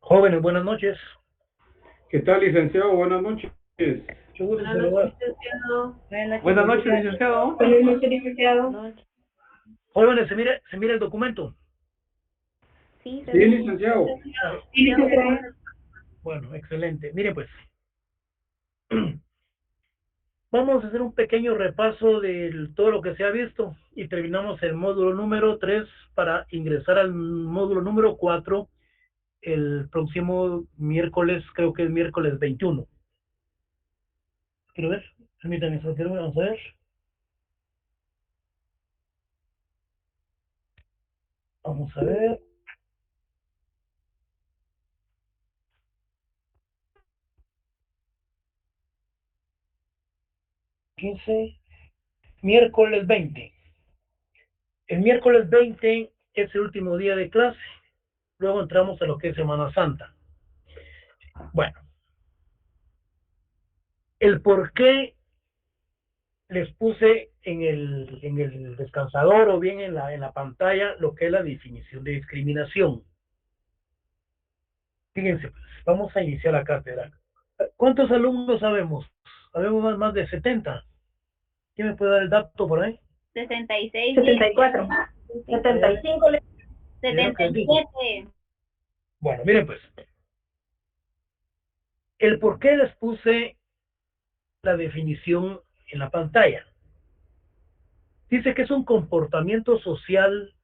Jóvenes, buenas noches. ¿Qué tal, licenciado? Buenas noches. Mucho gusto Buenas noches, saludar. licenciado. Buenas noches, licenciado. Buenas noches, licenciado. Jóvenes, se mira el documento. Sí, se Sí, ve. licenciado. Ah, Sí, licenciado. bueno, excelente. Mire pues, vamos a hacer un pequeño repaso de todo lo que se ha visto y terminamos el módulo número 3 para ingresar al módulo número 4 el próximo miércoles, creo que es miércoles 21. Quiero ver, permítanme, vamos a ver. Vamos a ver. 15, miércoles 20. El miércoles 20 es el último día de clase. Luego entramos a lo que es Semana Santa. Bueno, el por qué les puse en el descansador o bien en la pantalla lo que es la definición de discriminación. Fíjense, pues, vamos a iniciar la cátedra. ¿Cuántos alumnos sabemos? Sabemos más de 70. ¿Quién me puede dar el dato por ahí? 66, 74. 75, Creo que dijo. 77. Bueno, miren pues, el por qué les puse la definición en la pantalla. Dice que es un comportamiento social,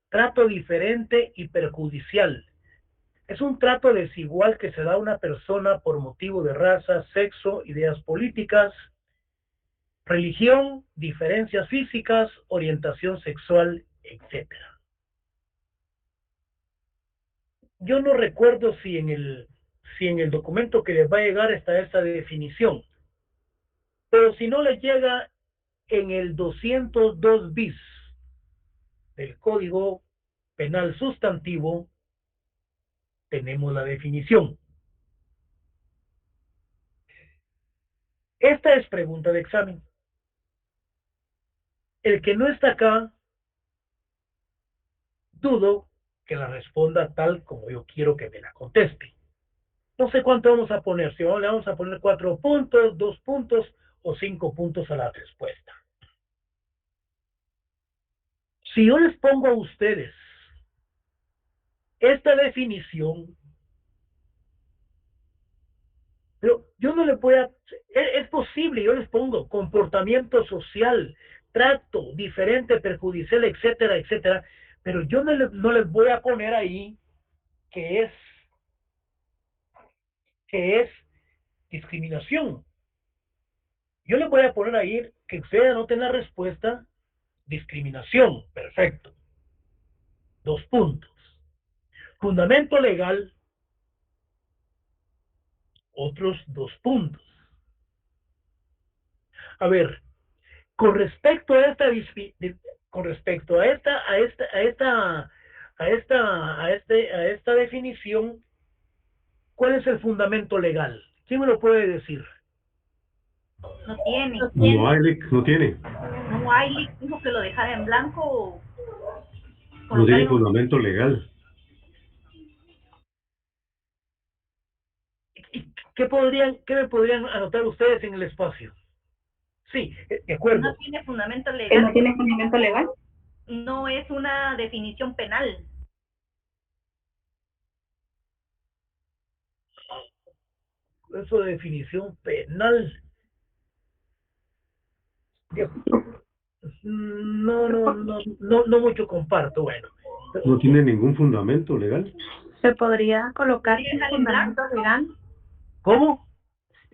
trato diferente y perjudicial. Es un trato desigual que se da a una persona por motivo de raza, sexo, ideas políticas, religión, diferencias físicas, orientación sexual, etcétera. Yo no recuerdo si en el documento que les va a llegar está esta definición, pero si no les llega en el 202 bis del Código Penal Sustantivo, tenemos la definición. Esta es pregunta de examen. El que no está acá, dudo que la responda tal como yo quiero que me la conteste. No sé cuánto vamos a poner, si le vamos a poner 4 puntos, 2 puntos o 5 puntos a la respuesta. Si yo les pongo a ustedes esta definición, pero yo no le voy a... Es posible, yo les pongo comportamiento social, trato diferente, perjudicial, etcétera, etcétera, pero yo no les voy a poner ahí que es, que es discriminación. Yo les voy a poner ahí que ustedes anoten la respuesta, discriminación, perfecto. 2 puntos. Fundamento legal, otros 2 puntos. A ver, con respecto a esta con respecto a esta definición, ¿cuál es el fundamento legal? ¿Quién me lo puede decir? No tiene. No hay, no tiene. No hay, dijo que lo dejara en blanco o No colocar tiene en un... fundamento legal. ¿Qué me podrían anotar ustedes en el espacio? Sí, de No acuerdo. tiene fundamento Que no legal. tiene fundamento legal. No es una definición penal. Eso de definición penal. No, no, no, no, no mucho comparto. Bueno, No tiene ningún fundamento legal. Se podría colocar ¿Podría sin dejar en fundamento blanco? legal. ¿cómo?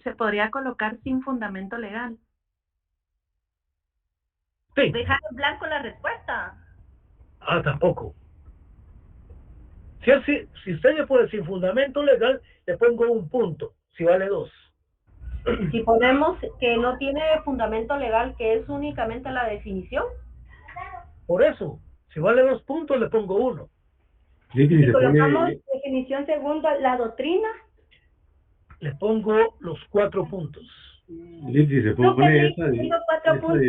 Se podría colocar sin fundamento legal. Sí. Dejar en blanco la respuesta. Tampoco. Si usted le pone sin fundamento legal, le pongo un punto, si vale 2. Si ponemos que no tiene fundamento legal, que es únicamente la definición, Por eso, si vale 2 puntos, le pongo 1. Sí, que si si se colocamos pone, definición segunda, la doctrina, Le pongo los 4 puntos. si se lo que pone le tengo cuatro puntos.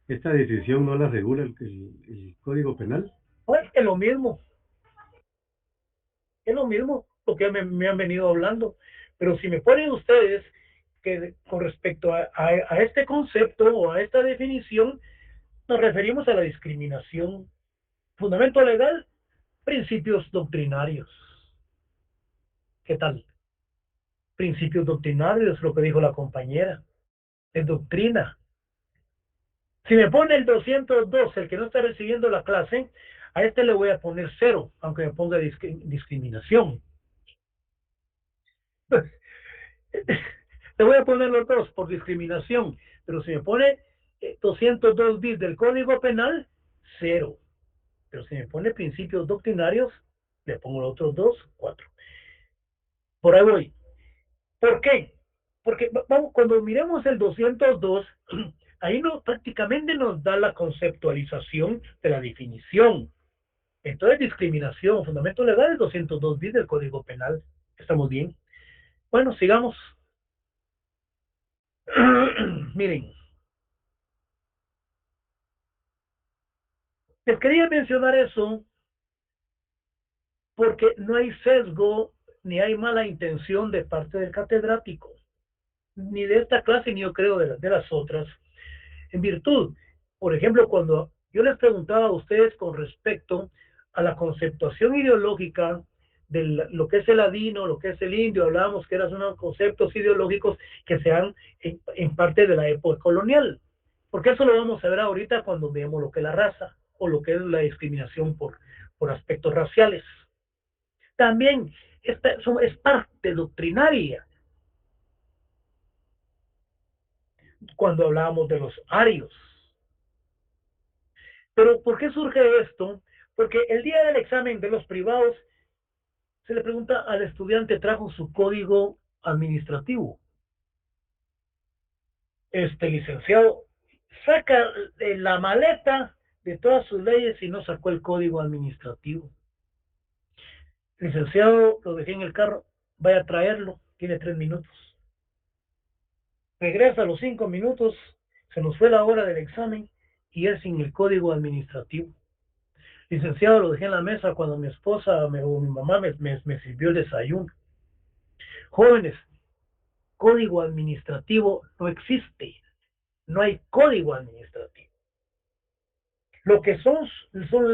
esta decisión no la regula el Código Penal. Pues es lo mismo. Es lo mismo. porque ya me han venido hablando. Pero si me ponen ustedes que con respecto a este concepto o a esta definición, nos referimos a la discriminación. Fundamento legal, principios doctrinarios. ¿Qué tal? Principios doctrinarios, lo que dijo la compañera. Es doctrina. Si me pone el 202, el que no está recibiendo la clase, a este le voy a poner 0, aunque me ponga discriminación. Le voy a poner los dos por discriminación, pero si me pone 202 bis del Código Penal, 0. Pero si me pone principios doctrinarios, le pongo los otros 2, 4. Por ahí voy. ¿Por qué? Porque vamos, cuando miremos el 202, ahí prácticamente nos da la conceptualización de la definición. Entonces, discriminación, fundamento legal, el 202 bis del Código Penal. ¿Estamos bien? Bueno, sigamos. Miren, les quería mencionar eso porque no hay sesgo ni hay mala intención de parte del catedrático, ni de esta clase, ni yo creo de las otras, en virtud, por ejemplo, cuando yo les preguntaba a ustedes con respecto a la conceptuación ideológica de lo que es el ladino, lo que es el indio, hablábamos que eran unos conceptos ideológicos que se dan en parte de la época colonial, porque eso lo vamos a ver ahorita cuando veamos lo que es la raza o lo que es la discriminación por aspectos raciales. También es parte doctrinaria cuando hablábamos de los arios. Pero ¿por qué surge esto? Porque el día del examen de los privados se le pregunta al estudiante, ¿trajo su código administrativo? Este licenciado saca la maleta de todas sus leyes y no sacó el código administrativo. Licenciado, lo dejé en el carro, vaya a traerlo, tiene 3 minutos. Regresa a los 5 minutos, se nos fue la hora del examen y él sin el código administrativo. Licenciado, lo dejé en la mesa cuando mi esposa o mi mamá me sirvió el desayuno. Jóvenes, código administrativo no existe. No hay código administrativo. Lo que son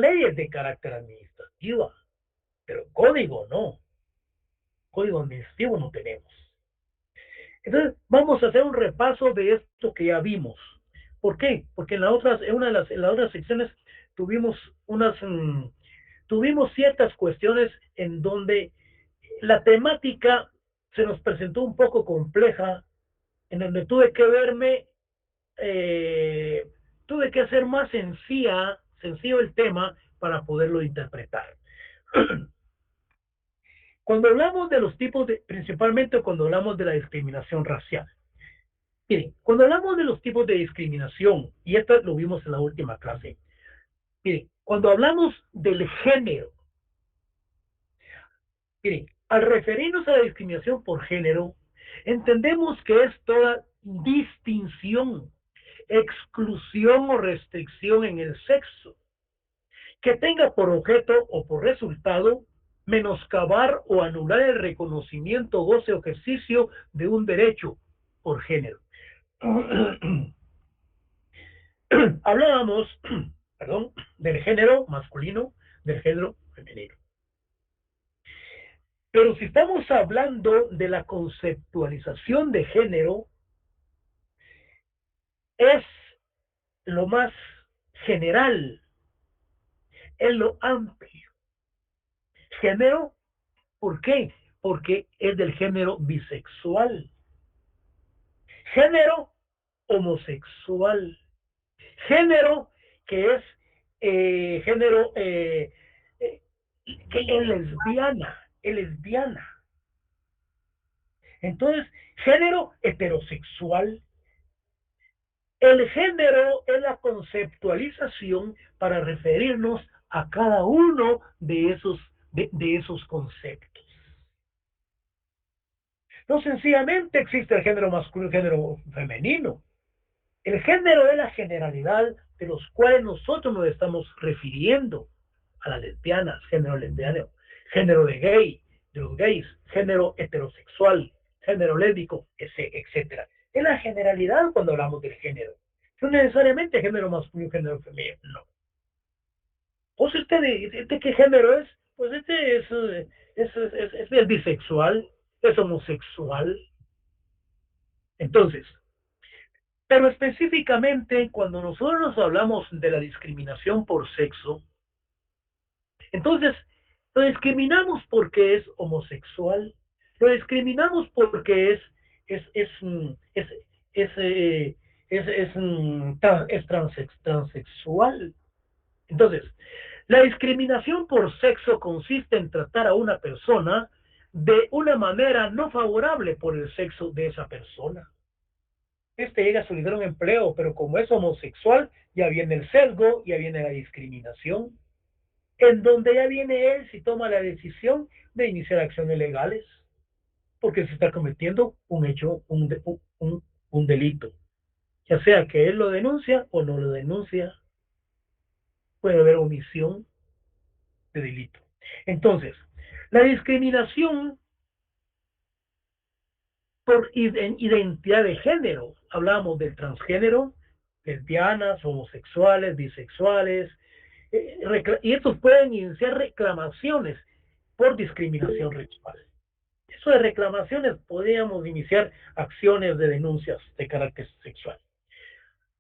leyes de carácter administrativo, pero código no. Código administrativo no tenemos. Entonces, vamos a hacer un repaso de esto que ya vimos. ¿Por qué? Porque en las otras secciones tuvimos ciertas cuestiones en donde la temática se nos presentó un poco compleja, en donde tuve que hacer más sencillo el tema para poderlo interpretar. Cuando hablamos de los tipos principalmente cuando hablamos de la discriminación racial. Miren, cuando hablamos de los tipos de discriminación, y esto lo vimos en la última clase, miren, cuando hablamos del género, miren, al referirnos a la discriminación por género, entendemos que es toda distinción, exclusión o restricción en el sexo, que tenga por objeto o por resultado menoscabar o anular el reconocimiento, goce o ejercicio de un derecho por género. Hablábamos, del género masculino, del género femenino. Pero si estamos hablando de la conceptualización de género, es lo más general, es lo amplio. Género, ¿por qué? Porque es del género bisexual. Género homosexual. Género que es género que es lesbiana. Entonces, género heterosexual. El género es la conceptualización para referirnos a cada uno de esos conceptos. No sencillamente existe el género masculino y el género femenino. El género es la generalidad de los cuales nosotros nos estamos refiriendo a las lesbianas, género lesbiano, género de gay, de los gays, género heterosexual, género lésbico, etcétera. Es la generalidad cuando hablamos del género. No necesariamente género masculino, género femenino, no. ¿O si usted qué género es? Pues este es bisexual, es homosexual. Entonces, pero específicamente cuando nosotros hablamos de la discriminación por sexo, entonces lo discriminamos porque es homosexual, lo discriminamos porque es transexual. Entonces, la discriminación por sexo consiste en tratar a una persona de una manera no favorable por el sexo de esa persona. Llega a solicitar un empleo, pero como es homosexual, ya viene el sesgo, ya viene la discriminación, en donde ya viene él si toma la decisión de iniciar acciones legales, porque se está cometiendo un hecho, un delito. Ya sea que él lo denuncia o no lo denuncia, puede haber omisión de delito. Entonces, la discriminación por identidad de género, hablamos del transgénero, lesbianas, homosexuales, bisexuales, y estos pueden iniciar reclamaciones por discriminación sexual. Eso de reclamaciones podríamos iniciar acciones de denuncias de carácter sexual.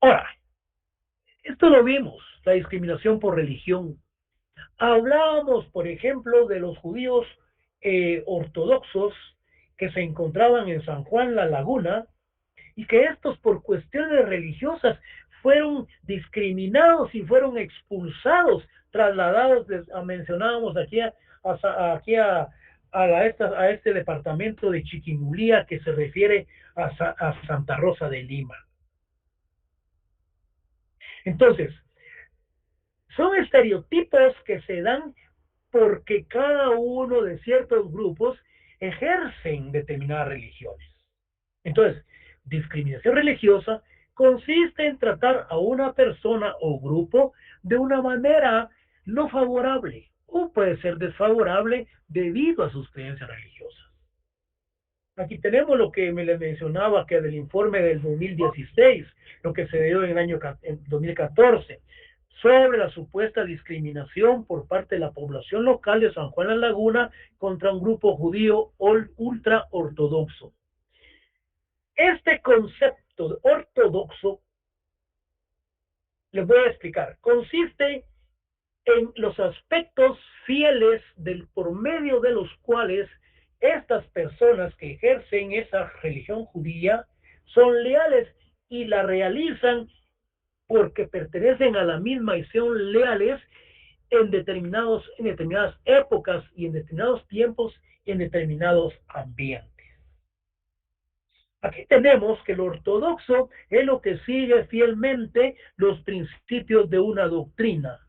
Ahora, esto lo vimos, la discriminación por religión. Hablábamos, por ejemplo, de los judíos ortodoxos que se encontraban en San Juan La Laguna y que estos por cuestiones religiosas fueron discriminados y fueron expulsados, trasladados, mencionábamos aquí a este departamento de Chiquimulía que se refiere a Santa Rosa de Lima. Entonces, son estereotipos que se dan porque cada uno de ciertos grupos ejercen determinadas religiones. Entonces, discriminación religiosa consiste en tratar a una persona o grupo de una manera no favorable o puede ser desfavorable debido a sus creencias religiosas. Aquí tenemos lo que me le mencionaba, que del informe del 2016, lo que se dio en el año 2014, sobre la supuesta discriminación por parte de la población local de San Juan de la Laguna contra un grupo judío ultra ortodoxo. Este concepto ortodoxo, les voy a explicar, consiste en los aspectos fieles por medio de los cuales estas personas que ejercen esa religión judía son leales y la realizan porque pertenecen a la misma y son leales en determinadas épocas y en determinados tiempos y en determinados ambientes. Aquí tenemos que el ortodoxo es lo que sigue fielmente los principios de una doctrina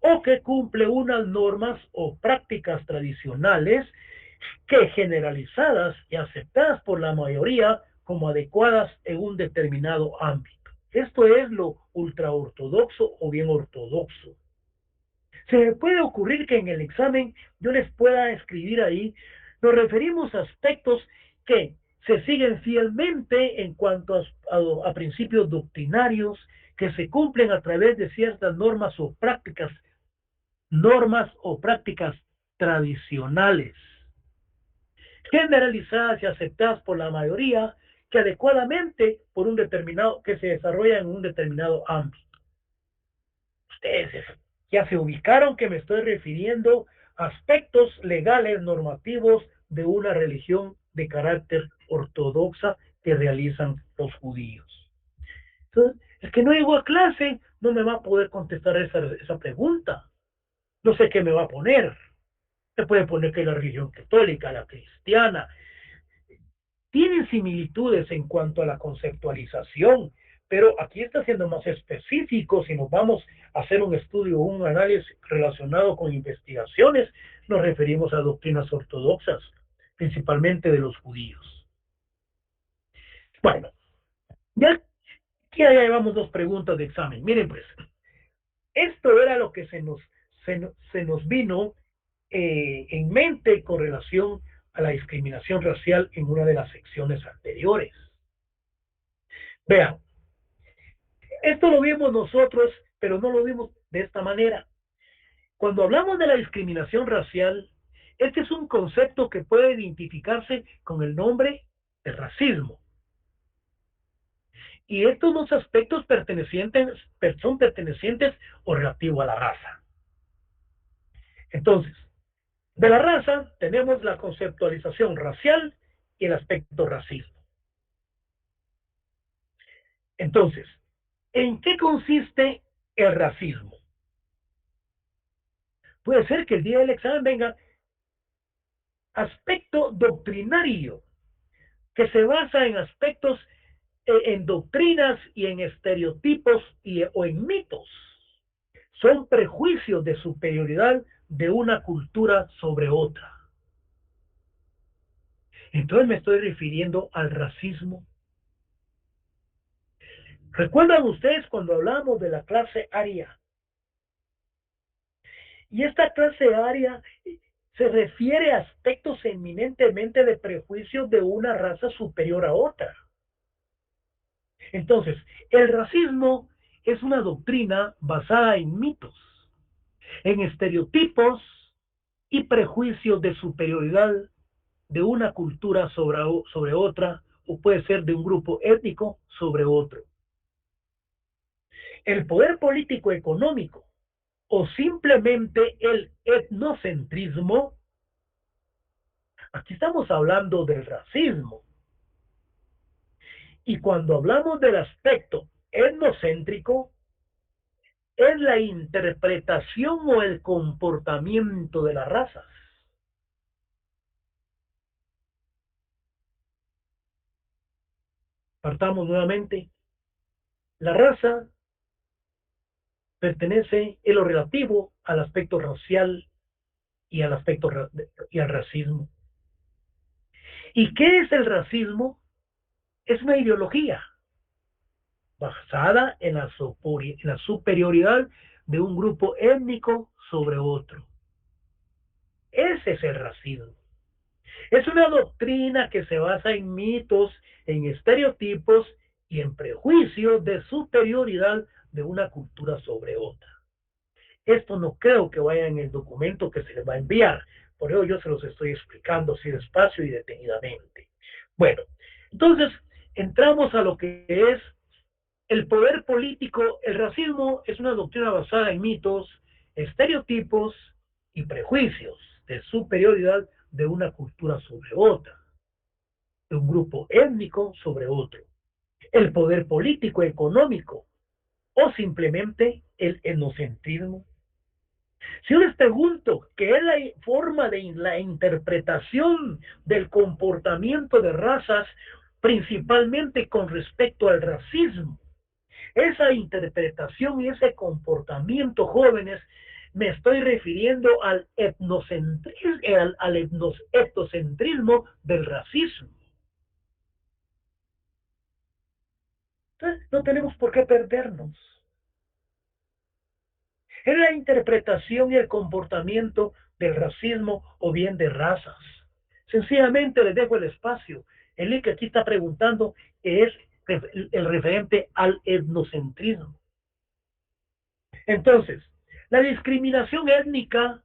o que cumple unas normas o prácticas tradicionales que generalizadas y aceptadas por la mayoría como adecuadas en un determinado ámbito. Esto es lo ultraortodoxo o bien ortodoxo. Se me puede ocurrir que en el examen yo les pueda escribir ahí, nos referimos a aspectos que se siguen fielmente en cuanto a principios doctrinarios que se cumplen a través de ciertas normas o prácticas tradicionales, generalizadas y aceptadas por la mayoría, que adecuadamente que se desarrollan en un determinado ámbito. Ustedes ya se ubicaron que me estoy refiriendo a aspectos legales normativos de una religión de carácter ortodoxa que realizan los judíos. Entonces, el que no llegó a clase no me va a poder contestar esa pregunta. No sé qué me va a poner. Me puede poner que la religión católica, la cristiana, tienen similitudes en cuanto a la conceptualización, pero aquí está siendo más específico. Si nos vamos a hacer un estudio, un análisis relacionado con investigaciones, nos referimos a doctrinas ortodoxas, principalmente de los judíos. Bueno, ya llevamos 2 preguntas de examen. Miren pues, esto era lo que se nos vino en mente con relación a la discriminación racial en una de las secciones anteriores. Vean, esto lo vimos nosotros, pero no lo vimos de esta manera. Cuando hablamos de la discriminación racial, este es un concepto que puede identificarse con el nombre de racismo. Y estos dos aspectos son pertenecientes o relativos a la raza. Entonces, de la raza tenemos la conceptualización racial y el aspecto racismo. Entonces, ¿en qué consiste el racismo? Puede ser que el día del examen venga aspecto doctrinario, que se basa en aspectos, en doctrinas y en estereotipos o en mitos. Son prejuicios de superioridad de una cultura sobre otra. Entonces me estoy refiriendo al racismo. ¿Recuerdan ustedes cuando hablamos de la clase aria? Y esta clase aria se refiere a aspectos eminentemente de prejuicios de una raza superior a otra. Entonces, el racismo es una doctrina basada en mitos, en estereotipos y prejuicios de superioridad de una cultura sobre otra, o puede ser de un grupo étnico sobre otro. El poder político económico o simplemente el etnocentrismo, aquí estamos hablando del racismo. Y cuando hablamos del aspecto etnocéntrico, es la interpretación o el comportamiento de las razas. Partamos nuevamente. La raza pertenece en lo relativo al aspecto racial y al aspecto y al racismo. ¿Y qué es el racismo? Es una ideología basada en la superioridad de un grupo étnico sobre otro. Ese es el racismo. Es una doctrina que se basa en mitos, en estereotipos y en prejuicios de superioridad de una cultura sobre otra. Esto no creo que vaya en el documento que se les va a enviar, por eso yo se los estoy explicando así despacio y detenidamente. Bueno, entonces entramos a lo que es el poder político. El racismo es una doctrina basada en mitos, estereotipos y prejuicios de superioridad de una cultura sobre otra, de un grupo étnico sobre otro. El poder político, económico o simplemente el etnocentrismo. Si yo les pregunto qué es la forma de la interpretación del comportamiento de razas, principalmente con respecto al racismo, esa interpretación y ese comportamiento, jóvenes, me estoy refiriendo al etnocentrismo del racismo. Entonces, no tenemos por qué perdernos. Es la interpretación y el comportamiento del racismo o bien de razas. Sencillamente les dejo el espacio. El link aquí está preguntando que es el referente al etnocentrismo. Entonces, la discriminación étnica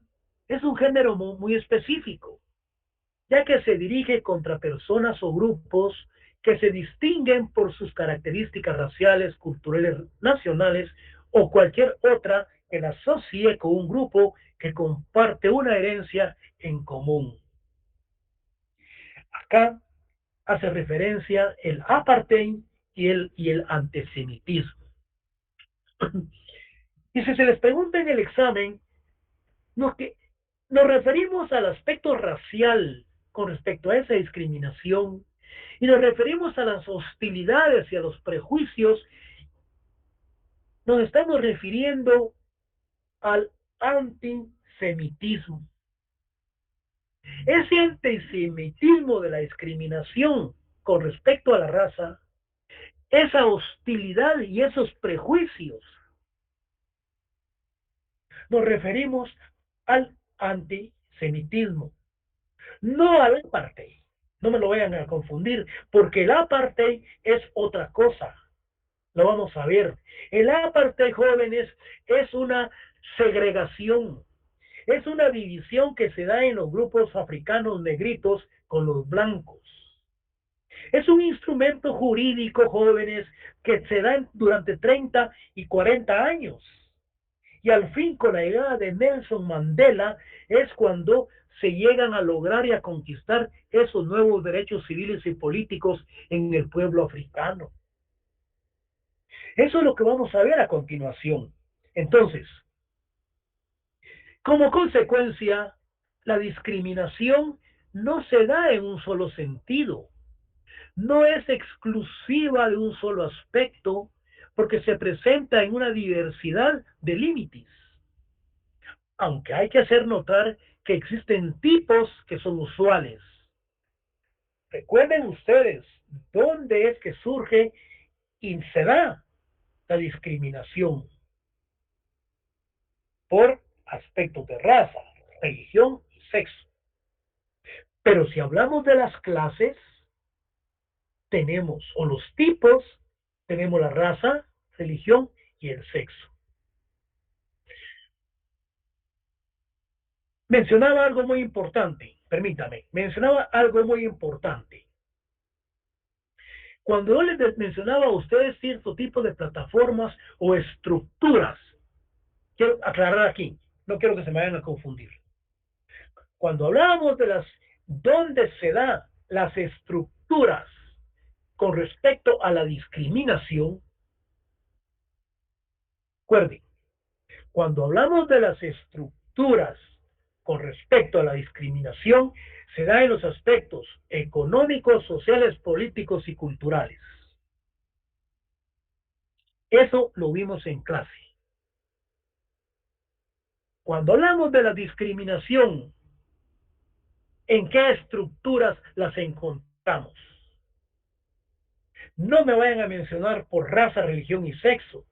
es un género muy específico, ya que se dirige contra personas o grupos que se distinguen por sus características raciales, culturales, nacionales o cualquier otra que la asocie con un grupo que comparte una herencia en común. Acá hace referencia el apartheid y el antisemitismo. Y si se les pregunta en el examen, nos referimos al aspecto racial con respecto a esa discriminación y nos referimos a las hostilidades y a los prejuicios, nos estamos refiriendo al antisemitismo. Ese antisemitismo de la discriminación con respecto a la raza, esa hostilidad y esos prejuicios, nos referimos al antisemitismo. no al apartheid. No me lo vayan a confundir, porque el apartheid es otra cosa. Lo vamos a ver. El apartheid, jóvenes, es una segregación. Es una división que se da en los grupos africanos negritos con los blancos. Es un instrumento jurídico, jóvenes, que se da durante 30 y 40 años. Y al fin, con la llegada de Nelson Mandela, es cuando se llegan a lograr y a conquistar esos nuevos derechos civiles y políticos en el pueblo africano. Eso es lo que vamos a ver a continuación. Entonces, como consecuencia, la discriminación no se da en un solo sentido, no es exclusiva de un solo aspecto, porque se presenta en una diversidad de límites. Aunque hay que hacer notar que existen tipos que son usuales. Recuerden ustedes dónde es que surge y se da la discriminación por aspectos de raza, religión y sexo. Pero si hablamos de las clases, tenemos, o los tipos, tenemos la raza, religión y el sexo. Mencionaba algo muy importante, permítame, mencionaba algo muy importante. Cuando yo les mencionaba a ustedes cierto tipo de plataformas o estructuras, quiero aclarar aquí, no quiero que se me vayan a confundir. Cuando hablábamos de dónde se dan las estructuras con respecto a la discriminación, recuerden, cuando hablamos de las estructuras con respecto a la discriminación, se da en los aspectos económicos, sociales, políticos y culturales. Eso lo vimos en clase. Cuando hablamos de la discriminación, ¿en qué estructuras las encontramos? No me vayan a mencionar por raza, religión y sexo,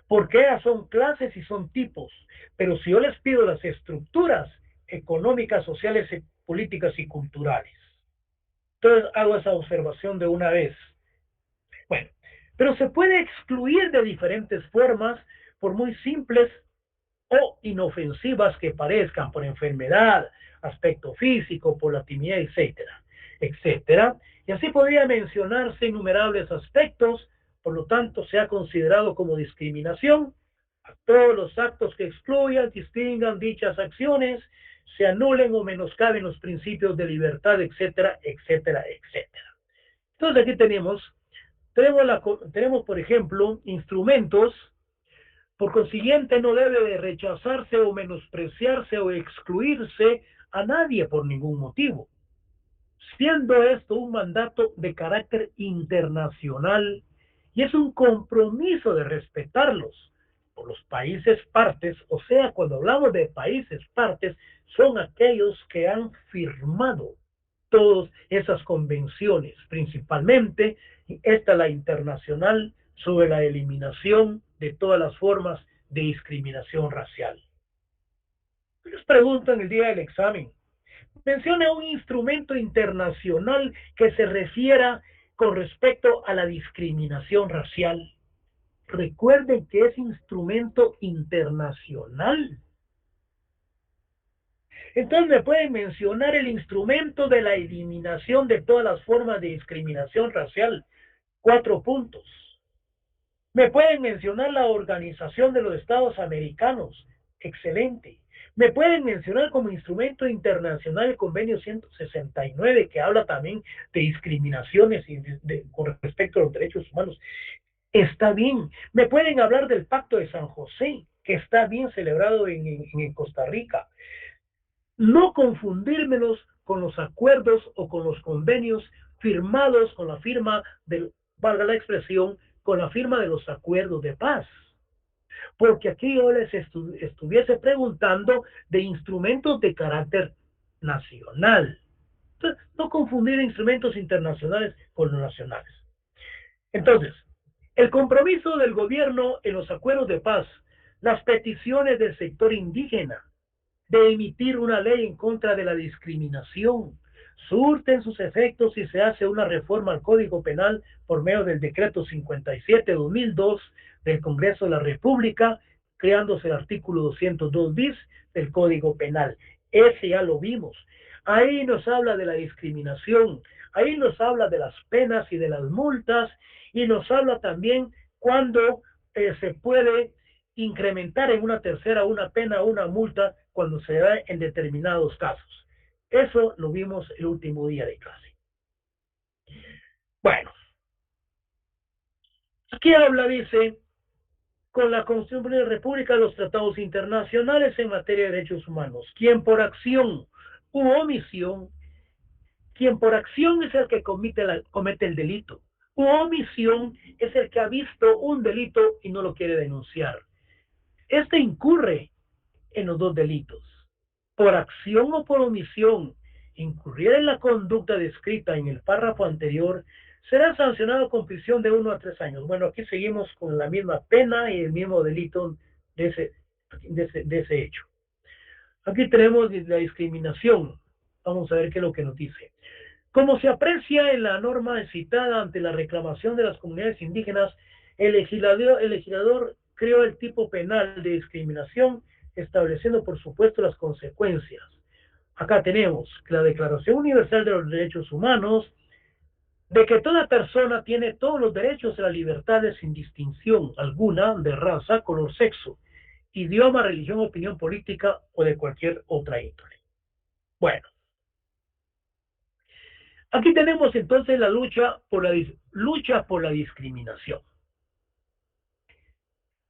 porque ellas son clases y son tipos. Pero si yo les pido las estructuras económicas, sociales, políticas y culturales, entonces hago esa observación de una vez. Bueno, pero se puede excluir de diferentes formas, por muy simples o inofensivas que parezcan, por enfermedad, aspecto físico, por la timidez, etcétera, etcétera. Y así podría mencionarse innumerables aspectos, por lo tanto se ha considerado como discriminación a todos los actos que excluyan, distingan dichas acciones, se anulen o menoscaben los principios de libertad, etcétera, etcétera, etcétera. Entonces aquí tenemos por ejemplo, instrumentos. Por consiguiente, no debe de rechazarse o menospreciarse o excluirse a nadie por ningún motivo, siendo esto un mandato de carácter internacional y es un compromiso de respetarlos por los países partes. O sea, cuando hablamos de países partes, son aquellos que han firmado todas esas convenciones, principalmente esta la internacional sobre la eliminación de todas las formas de discriminación racial. Les pregunto en el día del examen, mencione un instrumento internacional que se refiera con respecto a la discriminación racial. Recuerden que es instrumento internacional. Entonces me pueden mencionar el instrumento de la eliminación de todas las formas de discriminación racial. 4 puntos. Me pueden mencionar la Organización de los Estados Americanos. Excelente. Me pueden mencionar como instrumento internacional el convenio 169, que habla también de discriminaciones con respecto a los derechos humanos. Está bien. Me pueden hablar del Pacto de San José, que está bien celebrado en Costa Rica. No confundírmelos con los acuerdos o con los convenios firmados con la firma valga la expresión, con la firma de los acuerdos de paz. Porque aquí yo les estuviese preguntando de instrumentos de carácter nacional. Entonces, no confundir instrumentos internacionales con los nacionales. Entonces, el compromiso del gobierno en los acuerdos de paz, las peticiones del sector indígena, de emitir una ley en contra de la discriminación, surten sus efectos si se hace una reforma al Código Penal por medio del decreto 57/2002 del Congreso de la República, creándose el artículo 202 bis del Código Penal. Ese ya lo vimos. Ahí nos habla de la discriminación, ahí nos habla de las penas y de las multas, y nos habla también cuando se puede incrementar en una tercera una pena o una multa cuando se da en determinados casos. Eso lo vimos el último día de clase. Bueno, aquí habla, dice, con la Constitución de la República, los tratados internacionales en materia de derechos humanos. Quien por acción u omisión, quien por acción es el que comete el delito, u omisión es el que ha visto un delito y no lo quiere denunciar. Este incurre en los dos delitos. Por acción o por omisión, incurriera en la conducta descrita en el párrafo anterior, será sancionado con prisión de 1 a 3 años. Bueno, aquí seguimos con la misma pena y el mismo delito de ese hecho. Aquí tenemos la discriminación. Vamos a ver qué es lo que nos dice. Como se aprecia en la norma citada ante la reclamación de las comunidades indígenas, el legislador creó el tipo penal de discriminación, estableciendo por supuesto las consecuencias. Acá tenemos la Declaración Universal de los Derechos Humanos, de que toda persona tiene todos los derechos y las libertades sin distinción alguna de raza, color, sexo, idioma, religión, opinión política o de cualquier otra índole. Bueno, aquí tenemos entonces la lucha por la discriminación.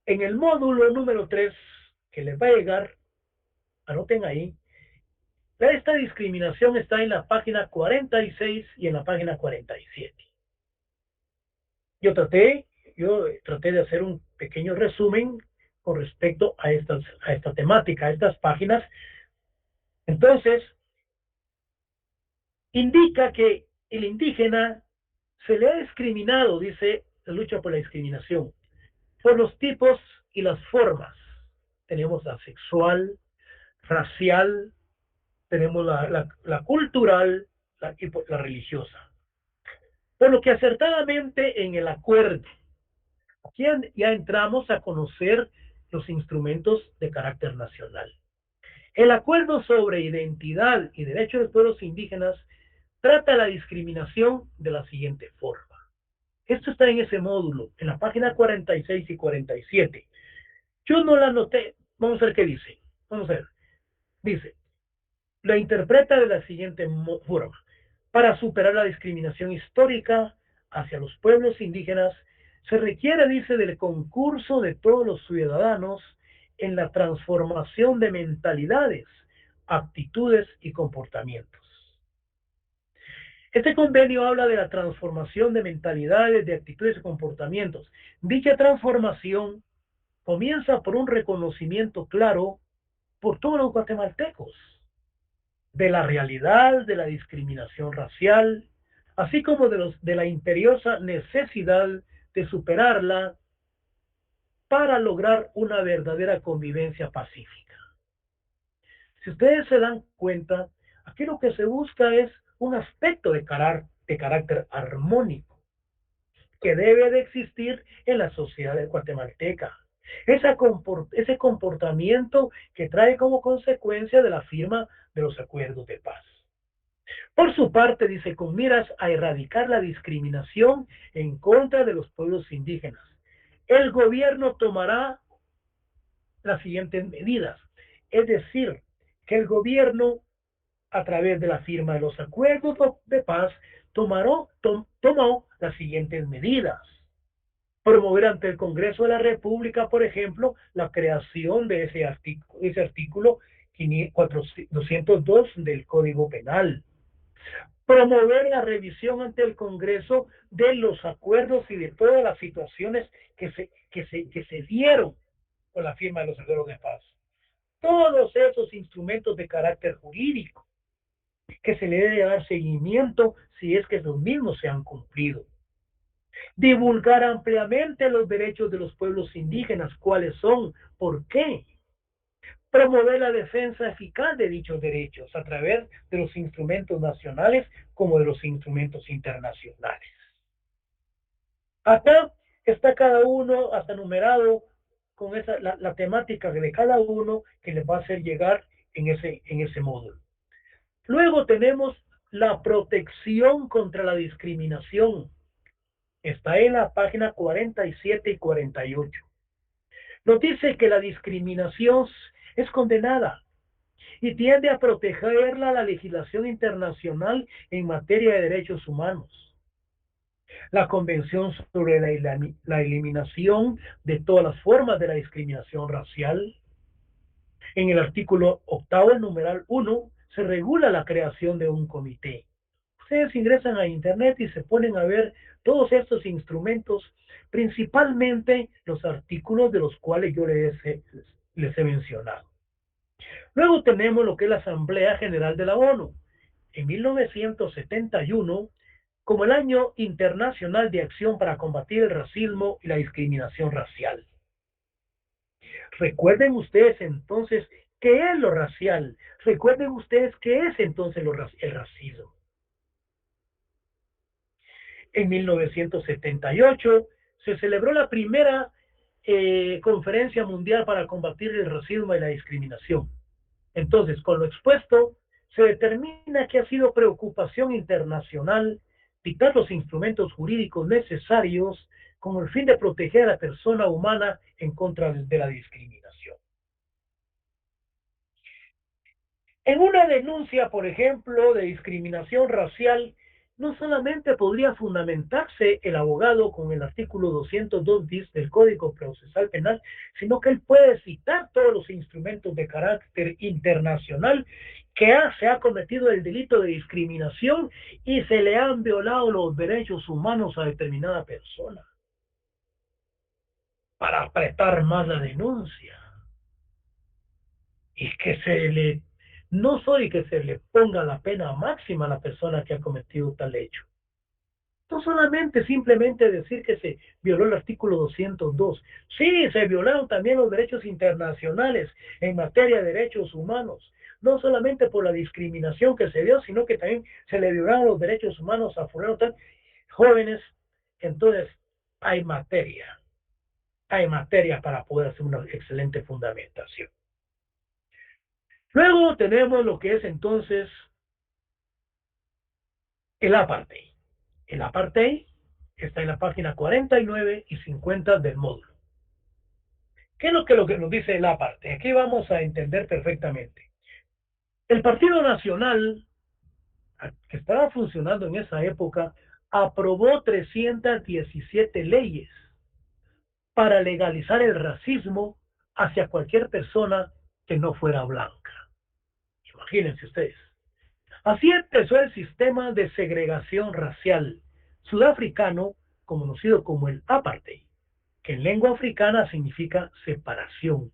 En el módulo número 3 que les va a llegar, anoten ahí, esta discriminación está en la página 46 y en la página 47. Yo traté de hacer un pequeño resumen con respecto a esta temática, a estas páginas. Entonces, indica que el indígena se le ha discriminado, dice la lucha por la discriminación, por los tipos y las formas. Tenemos la sexual, racial, tenemos la cultural y la religiosa. Por lo que acertadamente en el acuerdo, aquí ya entramos a conocer los instrumentos de carácter nacional. El acuerdo sobre identidad y derechos de los pueblos indígenas trata la discriminación de la siguiente forma. Esto está en ese módulo, en la página 46 y 47. Yo no la anoté. Vamos a ver qué dice. Vamos a ver. Dice, la interpreta de la siguiente forma. Para superar la discriminación histórica hacia los pueblos indígenas, se requiere, dice, del concurso de todos los ciudadanos en la transformación de mentalidades, actitudes y comportamientos. Este convenio habla de la transformación de mentalidades, de actitudes y comportamientos. Dicha transformación comienza por un reconocimiento claro por todos los guatemaltecos de la realidad de la discriminación racial, así como de la imperiosa necesidad de superarla para lograr una verdadera convivencia pacífica. Si ustedes se dan cuenta, aquí lo que se busca es un aspecto de carácter armónico que debe de existir en la sociedad guatemalteca. Ese comportamiento que trae como consecuencia de la firma de los acuerdos de paz. Por su parte, dice, con miras a erradicar la discriminación en contra de los pueblos indígenas, el gobierno tomará las siguientes medidas. Es decir, que el gobierno, a través de la firma de los acuerdos de paz, tomó las siguientes medidas. Promover ante el Congreso de la República, por ejemplo, la creación de ese artículo 202 del Código Penal. Promover la revisión ante el Congreso de los acuerdos y de todas las situaciones que se dieron con la firma de los acuerdos de paz. Todos esos instrumentos de carácter jurídico que se le debe dar seguimiento si es que los mismos se han cumplido. Divulgar ampliamente los derechos de los pueblos indígenas, cuáles son, por qué. promover la defensa eficaz de dichos derechos a través de los instrumentos nacionales como de los instrumentos internacionales. Acá está cada uno hasta numerado con la temática de cada uno que les va a hacer llegar en ese módulo. Luego tenemos la protección contra la discriminación. Está en la página 47 y 48. Nos dice que la discriminación es condenada y tiende a protegerla la legislación internacional en materia de derechos humanos. La Convención sobre la eliminación de todas las formas de la discriminación racial. En el artículo 8, el numeral 1, se regula la creación de un comité. Ustedes ingresan a internet y se ponen a ver todos estos instrumentos, principalmente los artículos de los cuales yo les he mencionado. Luego tenemos lo que es la Asamblea General de la ONU. En 1971, como el Año Internacional de Acción para Combatir el Racismo y la Discriminación Racial. Recuerden ustedes entonces qué es lo racial. Recuerden ustedes qué es entonces el racismo. En 1978 se celebró la primera Conferencia Mundial para Combatir el Racismo y la Discriminación. Entonces, con lo expuesto, se determina que ha sido preocupación internacional dictar los instrumentos jurídicos necesarios con el fin de proteger a la persona humana en contra de la discriminación. En una denuncia, por ejemplo, de discriminación racial, no solamente podría fundamentarse el abogado con el artículo 202 bis del Código Procesal Penal, sino que él puede citar todos los instrumentos de carácter internacional que se ha cometido el delito de discriminación y se le han violado los derechos humanos a determinada persona para apretar más la denuncia y que no solo que se le ponga la pena máxima a la persona que ha cometido tal hecho. No solamente simplemente decir que se violó el artículo 202. Sí, se violaron también los derechos internacionales en materia de derechos humanos. No solamente por la discriminación que se dio, sino que también se le violaron los derechos humanos a jóvenes. Entonces, hay materia para poder hacer una excelente fundamentación. Luego tenemos lo que es entonces el apartheid. El apartheid está en la página 49 y 50 del módulo. ¿Qué es lo que nos dice el apartheid? Aquí vamos a entender perfectamente. El Partido Nacional, que estaba funcionando en esa época, aprobó 317 leyes para legalizar el racismo hacia cualquier persona que no fuera blanca. Imagínense ustedes. Así empezó el sistema de segregación racial sudafricano, conocido como el apartheid, que en lengua africana significa separación.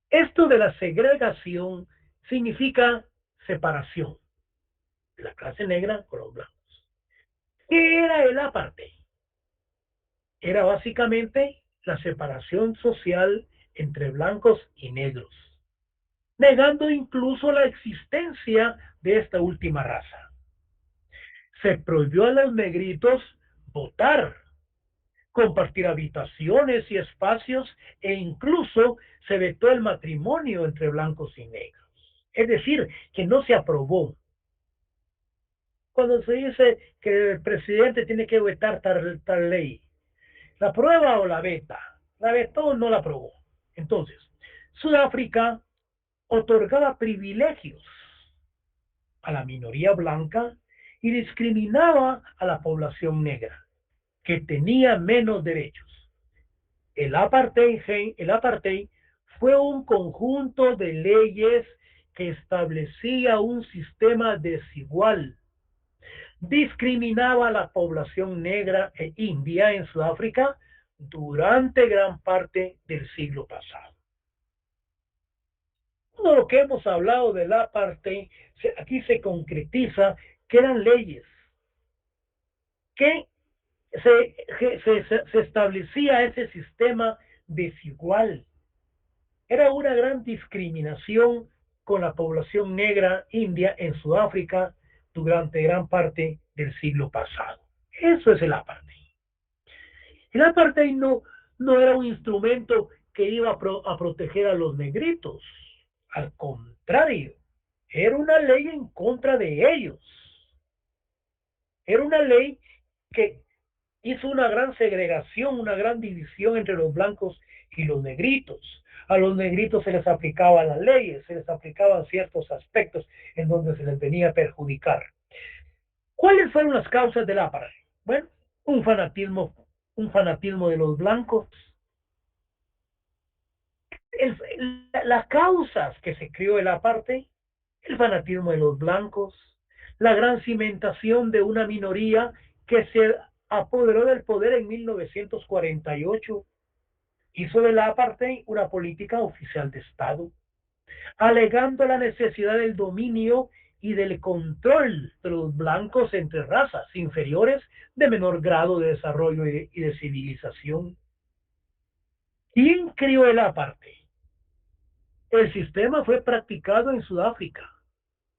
Esto de la segregación significa separación de la clase negra con los blancos. ¿Qué era el apartheid? Era básicamente la separación social entre blancos y negros, negando incluso la existencia de esta última raza. Se prohibió a los negritos votar, compartir habitaciones y espacios e incluso se vetó el matrimonio entre blancos y negros. Es decir, que no se aprobó. Cuando se dice que el presidente tiene que vetar tal ley, ¿la aprueba o la veta? La vetó o no la aprobó. Entonces, Sudáfrica otorgaba privilegios a la minoría blanca y discriminaba a la población negra, que tenía menos derechos. El apartheid fue un conjunto de leyes que establecía un sistema desigual. Discriminaba a la población negra e india en Sudáfrica durante gran parte del siglo pasado. Todo lo que hemos hablado del apartheid, aquí se concretiza que eran leyes que se establecía ese sistema desigual. Era una gran discriminación con la población negra india en Sudáfrica durante gran parte del siglo pasado. Eso es el apartheid. El apartheid no era un instrumento que iba a proteger a los negritos. Al contrario, era una ley en contra de ellos. Era una ley que hizo una gran segregación, una gran división entre los blancos y los negritos. A los negritos se les aplicaban las leyes, se les aplicaban ciertos aspectos en donde se les venía a perjudicar. ¿Cuáles fueron las causas del apartheid? Bueno, un fanatismo de los blancos. Las causas que se creó el apartheid, el fanatismo de los blancos, la gran cimentación de una minoría que se apoderó del poder en 1948, hizo del apartheid una política oficial de Estado, alegando la necesidad del dominio y del control de los blancos entre razas inferiores de menor grado de desarrollo y de civilización. ¿Quién creó el apartheid? El sistema fue practicado en Sudáfrica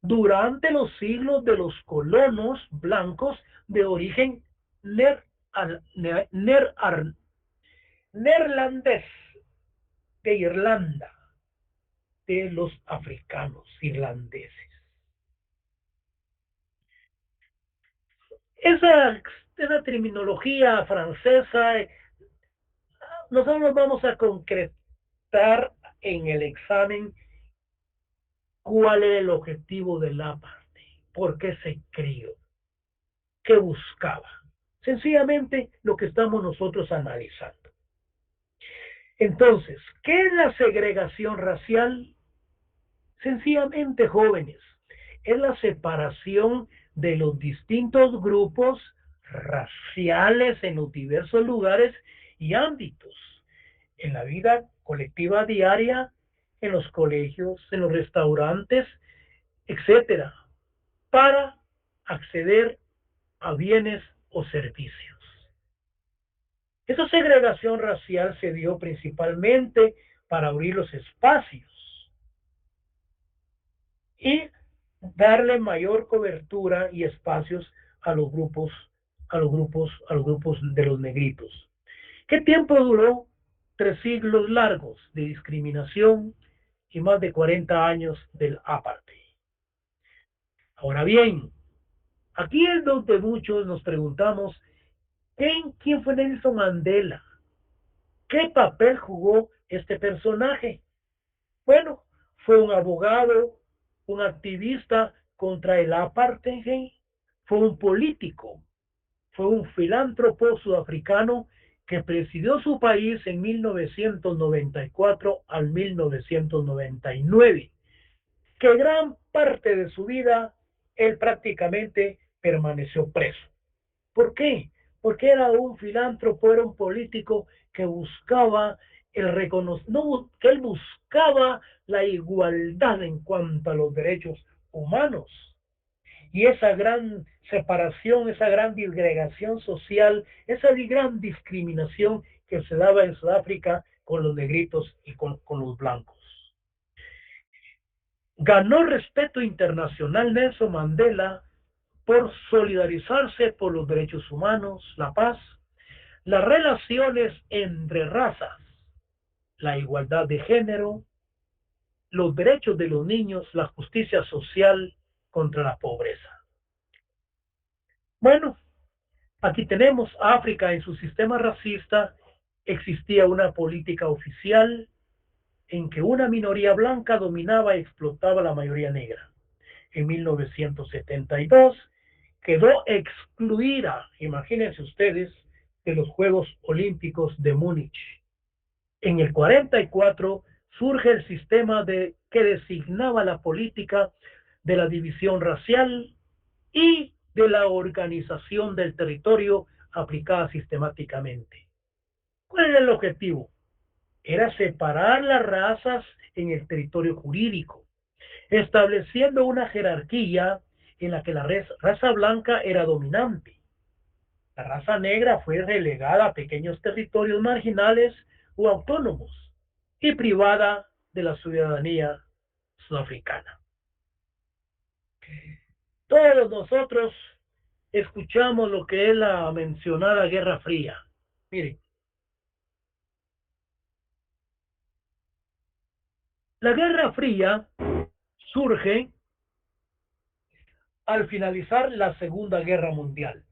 durante los siglos de los colonos blancos de origen neerlandés de Irlanda, de los africanos irlandeses. Esa terminología francesa, nosotros vamos a concretar en el examen cuál es el objetivo del apartheid, por qué se creó, qué buscaba. Sencillamente lo que estamos nosotros analizando. Entonces, ¿qué es la segregación racial? Sencillamente, jóvenes, es la separación de los distintos grupos raciales en los diversos lugares y ámbitos, en la vida colectiva diaria, en los colegios, en los restaurantes, etcétera, para acceder a bienes o servicios. Esa segregación racial se dio principalmente para abrir los espacios y darle mayor cobertura y espacios a los grupos de los negritos. ¿Qué tiempo duró? 3 siglos largos de discriminación y más de 40 años del apartheid. Ahora bien, aquí es donde muchos nos preguntamos, ¿quién fue Nelson Mandela? ¿Qué papel jugó este personaje? Bueno, fue un abogado, un activista contra el apartheid, fue un político, fue un filántropo sudafricano que presidió su país en 1994 al 1999, que gran parte de su vida él prácticamente permaneció preso. ¿Por qué? Porque era un filántropo, era un político que buscaba el reconocimiento, que él buscaba la igualdad en cuanto a los derechos humanos. Y esa gran separación, esa gran disgregación social, esa gran discriminación que se daba en Sudáfrica con los negritos y con los blancos. Ganó respeto internacional Nelson Mandela por solidarizarse por los derechos humanos, la paz, las relaciones entre razas, la igualdad de género, los derechos de los niños, la justicia social contra la pobreza. Bueno, aquí tenemos África en su sistema racista. Existía una política oficial en que una minoría blanca dominaba y explotaba a la mayoría negra. En 1972 quedó excluida, imagínense ustedes, de los Juegos Olímpicos de Múnich. En el 44 surge el sistema que designaba la política de la división racial y de la organización del territorio aplicada sistemáticamente. ¿Cuál era el objetivo? Era separar las razas en el territorio jurídico, estableciendo una jerarquía en la que la raza blanca era dominante. La raza negra fue relegada a pequeños territorios marginales o autónomos y privada de la ciudadanía sudafricana. Todos nosotros escuchamos lo que es la mencionada Guerra Fría. Miren, la Guerra Fría surge al finalizar la Segunda Guerra Mundial.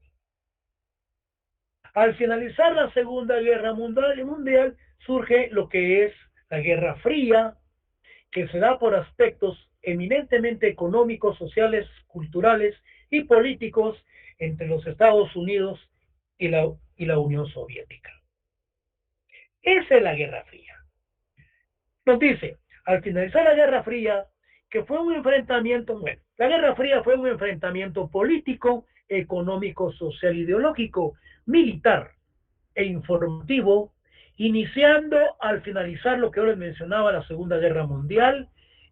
Al finalizar la Segunda Guerra Mundial surge lo que es la Guerra Fría, que se da por aspectos eminentemente económicos, sociales, culturales y políticos entre los Estados Unidos y la Unión Soviética. Esa es la Guerra Fría. Nos dice, al finalizar la Guerra Fría, que fue un enfrentamiento, bueno, la Guerra Fría fue un enfrentamiento político, económico, social, ideológico, militar e informativo, iniciando al finalizar lo que yo les mencionaba, la Segunda Guerra Mundial,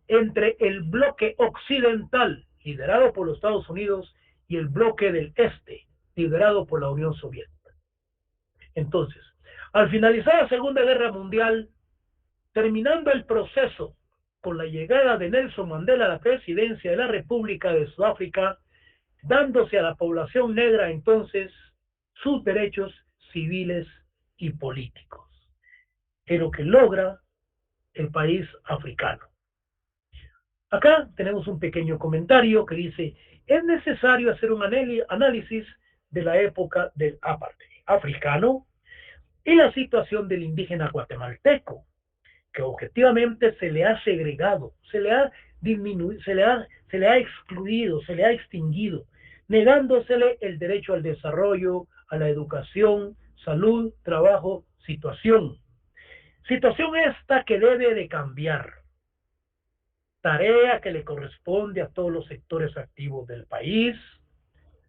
entre el bloque occidental, liderado por los Estados Unidos, y el bloque del este, liderado por la Unión Soviética. Entonces, al finalizar la Segunda Guerra Mundial, terminando el proceso con la llegada de Nelson Mandela a la presidencia de la República de Sudáfrica, dándose a la población negra entonces sus derechos civiles y políticos, es lo que logra el país africano. Acá tenemos un pequeño comentario que dice, es necesario hacer un análisis de la época del apartheid africano y la situación del indígena guatemalteco, que objetivamente se le ha segregado, se le ha disminuido, se le ha excluido, se le ha extinguido, negándosele el derecho al desarrollo, a la educación, salud, trabajo, situación. Situación esta que debe de cambiar. Tarea que le corresponde a todos los sectores activos del país,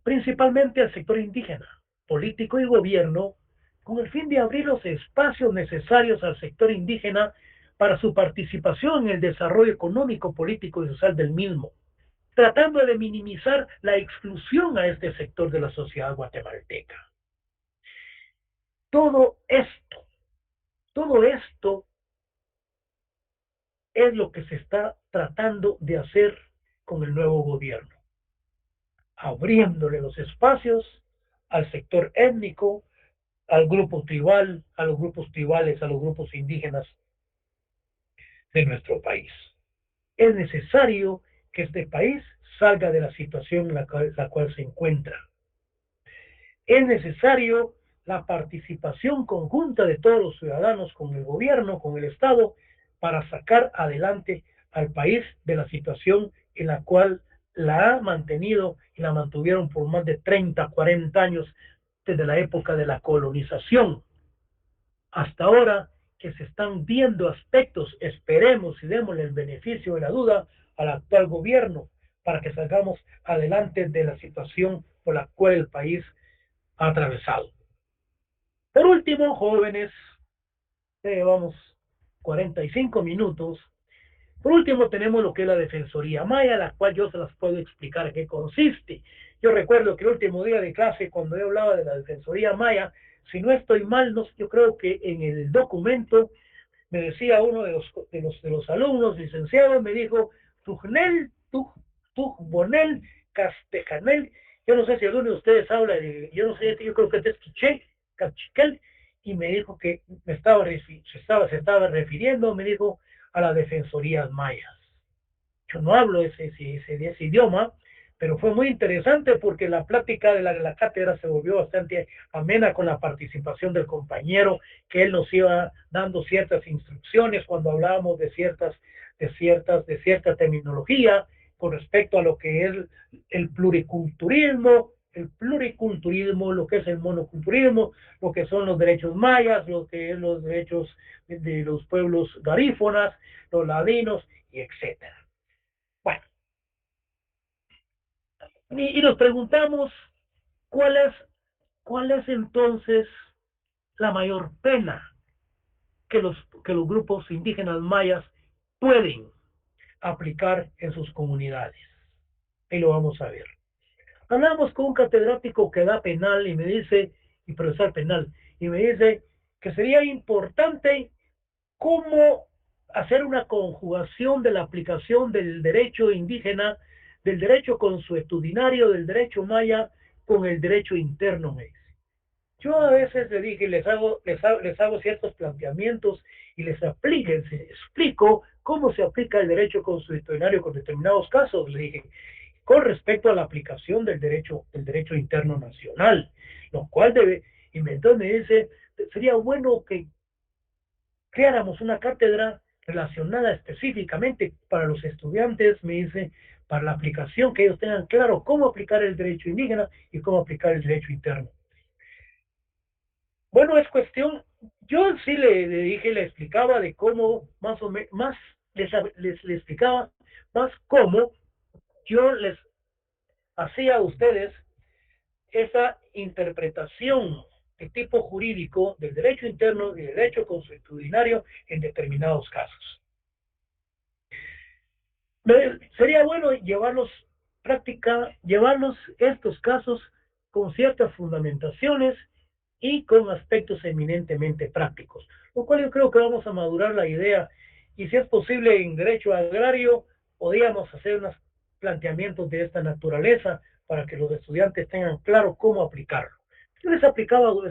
principalmente al sector indígena, político y gobierno, con el fin de abrir los espacios necesarios al sector indígena para su participación en el desarrollo económico, político y social del mismo, tratando de minimizar la exclusión a este sector de la sociedad guatemalteca. Todo esto es lo que se está tratando de hacer con el nuevo gobierno, abriéndole los espacios al sector étnico, al grupo tribal, a los grupos tribales, a los grupos indígenas de nuestro país. Es necesario que este país salga de la situación en la cual se encuentra. Es necesario la participación conjunta de todos los ciudadanos con el gobierno, con el Estado, para sacar adelante al país de la situación en la cual la ha mantenido y la mantuvieron por más de 30, 40 años desde la época de la colonización. Hasta ahora que se están viendo aspectos, esperemos y démosle el beneficio de la duda al actual gobierno para que salgamos adelante de la situación por la cual el país ha atravesado. Por último, jóvenes, llevamos 45 minutos. Por último, tenemos lo que es la Defensoría Maya, la cual yo se las puedo explicar qué consiste. Yo recuerdo que el último día de clase, cuando yo hablaba de la Defensoría Maya, si no estoy mal, yo creo que en el documento me decía uno de los alumnos licenciados, me dijo, Tujnel, Tujbonel, Castejanel, yo no sé si alguno de ustedes habla, yo no sé, yo creo que es Quiché, Cachiquel, y me dijo que se estaba refiriendo, me dijo, a las defensorías mayas. Yo no hablo ese idioma, pero fue muy interesante porque la plática de la cátedra se volvió bastante amena con la participación del compañero, que él nos iba dando ciertas instrucciones cuando hablábamos de cierta terminología con respecto a lo que es el pluriculturismo, lo que es el monoculturismo, lo que son los derechos mayas, lo que es los derechos de los pueblos garífonas, los ladinos, y etcétera. Bueno, y nos preguntamos cuál es entonces la mayor pena que los grupos indígenas mayas pueden aplicar en sus comunidades. Y lo vamos a ver. Hablamos con un catedrático que da penal y me dice, y procesal penal, y me dice que sería importante cómo hacer una conjugación de la aplicación del derecho indígena, del derecho consuetudinario, del derecho maya, con el derecho interno, me dice. Yo a veces le dije, les hago ciertos planteamientos y les explico cómo se aplica el derecho consuetudinario con determinados casos. Le dije, con respecto a la aplicación del derecho interno nacional, lo cual debe, y entonces me dice, sería bueno que creáramos una cátedra relacionada específicamente para los estudiantes, me dice, para la aplicación, que ellos tengan claro cómo aplicar el derecho indígena y cómo aplicar el derecho interno. Bueno, es cuestión, yo sí le dije, le explicaba de cómo, más o menos, más les explicaba más cómo yo les hacía a ustedes esa interpretación de tipo jurídico del derecho interno y del derecho consuetudinario en determinados casos. Sería bueno llevarlos estos casos con ciertas fundamentaciones y con aspectos eminentemente prácticos, lo cual yo creo que vamos a madurar la idea, y si es posible en derecho agrario, podríamos hacer unos planteamientos de esta naturaleza para que los estudiantes tengan claro cómo aplicarlo. Yo les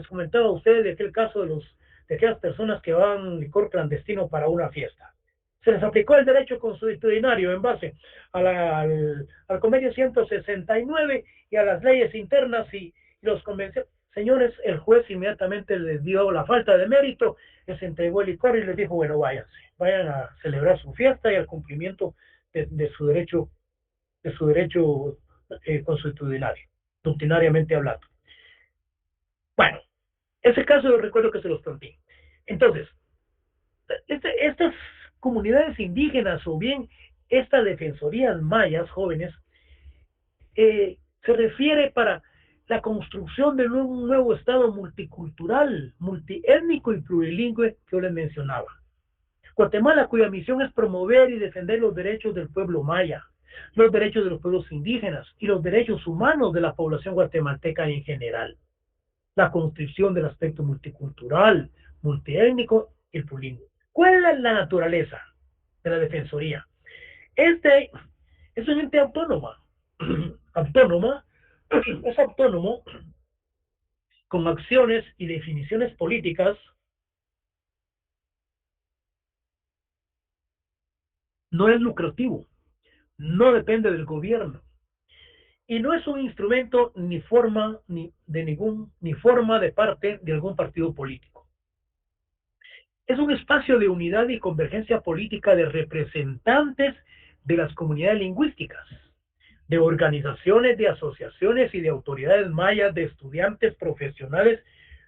comentaba a ustedes de aquel caso de aquellas personas que van licor clandestino para una fiesta. Se les aplicó el derecho consuetudinario en base al convenio 169 y a las leyes internas y los convenciones. Señores, el juez inmediatamente les dio la falta de mérito, les entregó el licor y les dijo, bueno, vayan a celebrar su fiesta y al cumplimiento de su derecho consuetudinario, doctrinariamente hablando. Bueno, ese caso yo recuerdo que se los planteé. Entonces, estas comunidades indígenas o bien estas defensorías mayas jóvenes se refiere para la construcción de un nuevo estado multicultural, multiétnico y plurilingüe que yo les mencionaba. Guatemala, cuya misión es promover y defender los derechos del pueblo maya, los derechos de los pueblos indígenas y los derechos humanos de la población guatemalteca en general. La construcción del aspecto multicultural, multiétnico y plurilingüe. ¿Cuál es la naturaleza de la defensoría? Este es un ente autónoma, es autónomo, con acciones y definiciones políticas, no es lucrativo, no depende del gobierno, y no es un instrumento ni forma de parte de algún partido político. Es un espacio de unidad y convergencia política de representantes de las comunidades lingüísticas, de organizaciones, de asociaciones y de autoridades mayas, de estudiantes profesionales,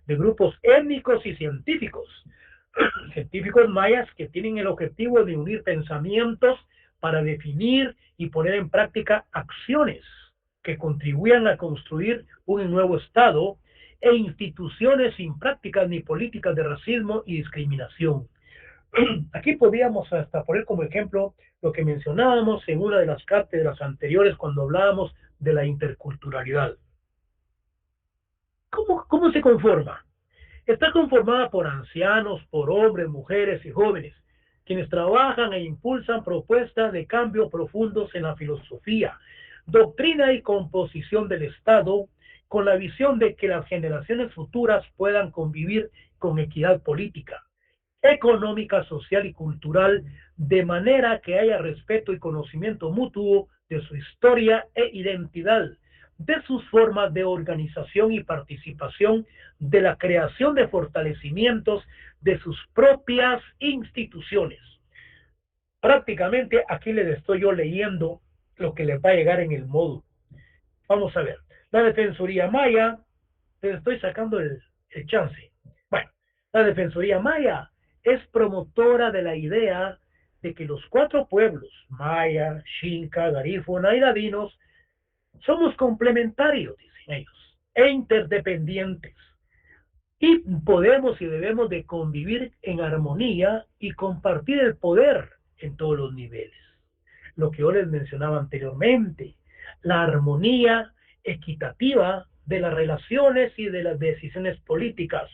de grupos étnicos y científicos. Científicos mayas que tienen el objetivo de unir pensamientos para definir y poner en práctica acciones que contribuyan a construir un nuevo Estado e instituciones sin prácticas ni políticas de racismo y discriminación. Aquí podríamos hasta poner como ejemplo lo que mencionábamos en una de las cátedras anteriores cuando hablábamos de la interculturalidad. ¿Cómo se conforma? Está conformada por ancianos, por hombres, mujeres y jóvenes, quienes trabajan e impulsan propuestas de cambio profundos en la filosofía, doctrina y composición del Estado, con la visión de que las generaciones futuras puedan convivir con equidad política, económica, social y cultural, de manera que haya respeto y conocimiento mutuo de su historia e identidad, de sus formas de organización y participación, de la creación de fortalecimientos de sus propias instituciones. Prácticamente aquí les estoy yo leyendo lo que les va a llegar en el módulo. Vamos a ver. La Defensoría Maya, les estoy sacando el chance. Bueno, la Defensoría Maya es promotora de la idea de que los 4 pueblos, maya, xinca, garífuna y ladinos, somos complementarios, dicen ellos, e interdependientes. Y podemos y debemos de convivir en armonía y compartir el poder en todos los niveles. Lo que yo les mencionaba anteriormente, la armonía equitativa de las relaciones y de las decisiones políticas,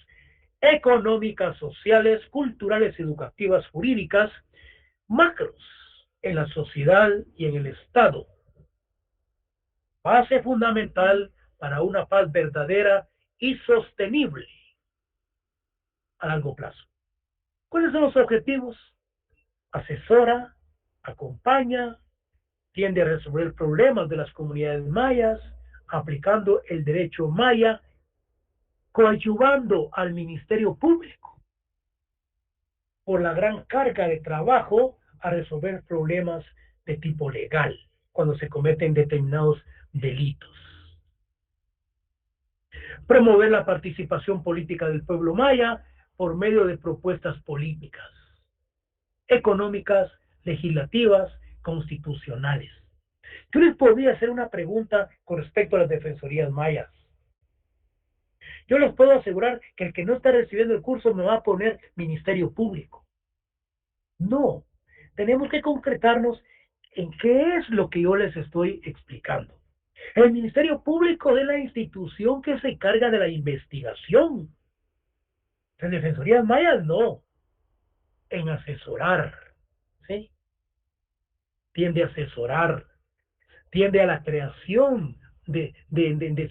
económicas, sociales, culturales, educativas, jurídicas, macros en la sociedad y en el Estado, base fundamental para una paz verdadera y sostenible a largo plazo. ¿Cuáles son los objetivos? Asesora, acompaña, tiende a resolver problemas de las comunidades mayas, aplicando el derecho maya, coadyuvando al Ministerio Público por la gran carga de trabajo a resolver problemas de tipo legal cuando se cometen determinados delitos. Promover la participación política del pueblo maya por medio de propuestas políticas, económicas, legislativas, constitucionales. Yo les podría hacer una pregunta con respecto a las defensorías mayas. Yo les puedo asegurar que el que no está recibiendo el curso me va a poner Ministerio Público. No, tenemos que concretarnos en qué es lo que yo les estoy explicando. El Ministerio Público es la institución que se encarga de la investigación. Las defensorías mayas no, en asesorar, ¿sí? Tiende a asesorar, tiende a la creación de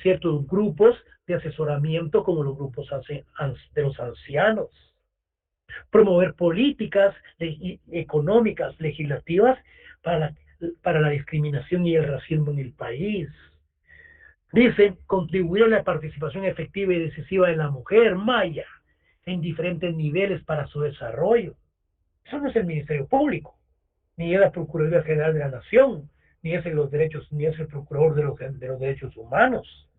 ciertos grupos de asesoramiento como los grupos de los ancianos, promover políticas económicas, legislativas para la discriminación y el racismo en el país. Dice, contribuir a la participación efectiva y decisiva de la mujer maya en diferentes niveles para su desarrollo. Eso no es el Ministerio Público, ni es la Procuraduría General de la Nación, ni es ni es el Procurador de los Derechos Humanos.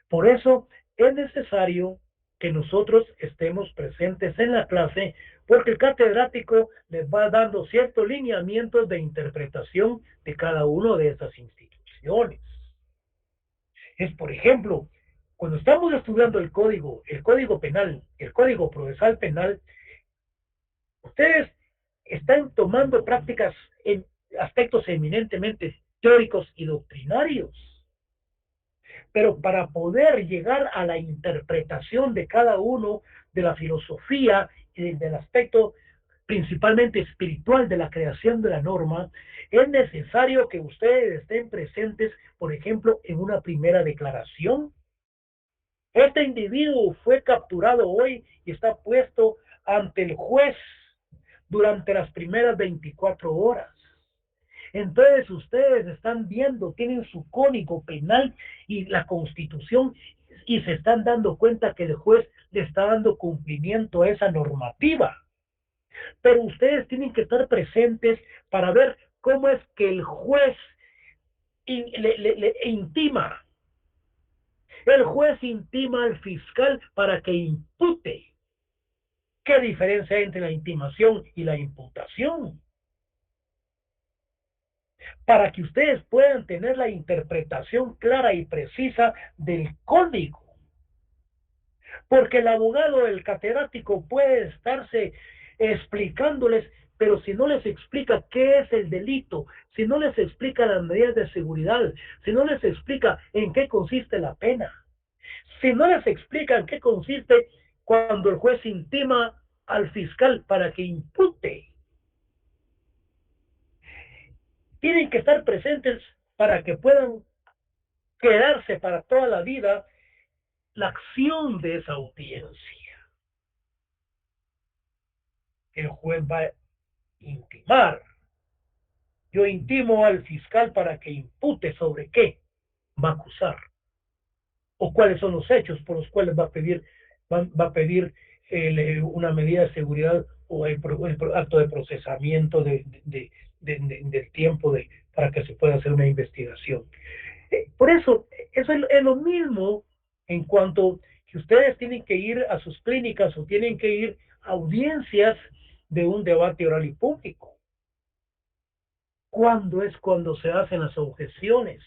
Por eso es necesario que nosotros estemos presentes en la clase, porque el catedrático les va dando ciertos lineamientos de interpretación de cada una de estas instituciones. Es, por ejemplo, cuando estamos estudiando el código penal, el código procesal penal, ustedes están tomando prácticas en aspectos eminentemente teóricos y doctrinarios. Pero para poder llegar a la interpretación de cada uno de la filosofía y del aspecto principalmente espiritual de la creación de la norma, es necesario que ustedes estén presentes, por ejemplo, en una primera declaración. Este individuo fue capturado hoy y está puesto ante el juez durante las primeras 24 horas. Entonces ustedes están viendo, tienen su código penal y la Constitución y se están dando cuenta que el juez le está dando cumplimiento a esa normativa. Pero ustedes tienen que estar presentes para ver cómo es que el juez le intima. El juez intima al fiscal para que impute. ¿Qué diferencia hay entre la intimación y la imputación? Para que ustedes puedan tener la interpretación clara y precisa del código. Porque el abogado, el catedrático puede estarse explicándoles, pero si no les explica qué es el delito, si no les explica las medidas de seguridad, si no les explica en qué consiste la pena, si no les explica en qué consiste cuando el juez intima al fiscal para que impute, tienen que estar presentes para que puedan quedarse para toda la vida la acción de esa audiencia. El juez va a intimar. Yo intimo al fiscal para que impute sobre qué va a acusar o cuáles son los hechos por los cuales va a pedir una medida de seguridad o el acto de procesamiento del tiempo para que se pueda hacer una investigación. Por eso es lo mismo en cuanto que ustedes tienen que ir a sus clínicas o tienen que ir a audiencias de un debate oral y público. ¿Cuándo es cuando se hacen las objeciones?